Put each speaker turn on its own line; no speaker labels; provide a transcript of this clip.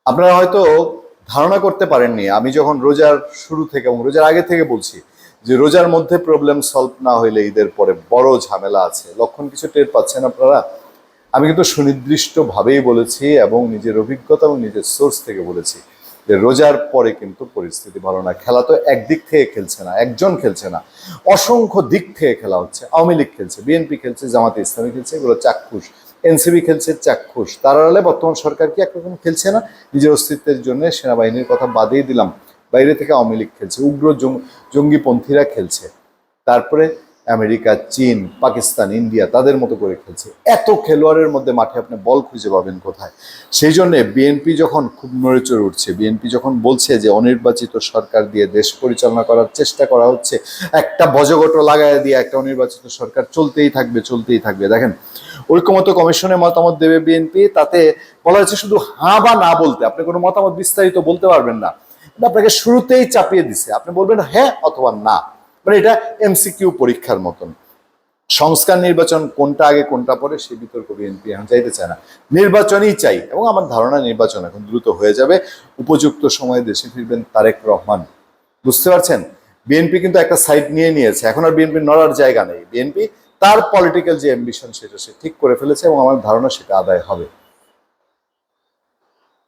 আপনারা হয়তো ধারণা করতে পারেননি, আমি যখন রোজার শুরু থেকে এবং রোজার আগে থেকে বলছি যে রোজার মধ্যে প্রবলেম সলভ না হইলে ঈদের পরে বড় ঝামেলা আছে, লক্ষণ কিছু টের পাচ্ছেন আপনারা? আমি কিন্তু সুনির্দিষ্টভাবেই বলেছি এবং নিজের অভিজ্ঞতা এবং নিজের সোর্স থেকে বলেছি যে রোজার পরে কিন্তু পরিস্থিতি ভালো না। খেলা তো একদিক থেকে খেলছে না, একজন খেলছে না, অসংখ্য দিক থেকে খেলা হচ্ছে। আওয়ামী লীগ খেলছে, বিএনপি খেলছে, জামাতে ইসলামী খেলছে, এগুলো চাক্ষুষ। এনসিপি খেলছে চাক্ষুষ। তার আড়ালে বর্তমান সরকার কি একরকম খেলছে না? নিজের অস্তিত্বের জন্য সেনাবাহিনীর কথা বাদেই দিলাম, বাইরে থেকে আওয়ামী লীগ খেলছে, উগ্র জঙ্গিপন্থীরা খেলছে, তারপরে আমেরিকা, চীন, পাকিস্তান, ইন্ডিয়া তাদের মতো করে খেলছে। এত খেলোয়াড়ের মধ্যে মাঠে আপনি বল খুঁজে পাবেন কোথায়? সেই জন্যে বিএনপি যখন খুব নড়েচড়ে উঠছে, বিএনপি যখন বলছে যে অনির্বাচিত সরকার দিয়ে দেশ পরিচালনা করার চেষ্টা করা হচ্ছে, একটা বজগটো লাগায় দিয়ে একটা অনির্বাচিত সরকার চলতেই থাকবে চলতেই থাকবে। দেখেন, ঐক্যমত্য কমিশনে মতামত দেবে বিএনপি, তাতে বলা হচ্ছে শুধু হ্যাঁ বা না বলতে, আপনি কোনো মতামত বিস্তারিত বলতে পারবেন না। আপনাকে শুরুতেই চাপিয়ে দিছে, আপনি বলবেন হ্যাঁ অথবা না, মানে এটা এমসিকিউ পরীক্ষার মতন। সংস্কার নির্বাচন কোনটা আগে কোনটা পরে সেই বিতর্ক বিএনপি এখন চাইতে চায় না, নির্বাচনই চাই। এবং আমার ধারণা নির্বাচন এখন দ্রুত হয়ে যাবে, উপযুক্ত সময়ে দেশে ফিরবেন তারেক রহমান। বুঝতে পারছেন? বিএনপি কিন্তু একটা সাইড নিয়ে নিয়েছে, এখন আর বিএনপি নড়ার জায়গা নেই। বিএনপি তার পলিটিক্যাল যে অ্যাম্বিশন সেটা সে ঠিক করে ফেলেছে এবং আমার ধারণা সেটা আদায় হবে।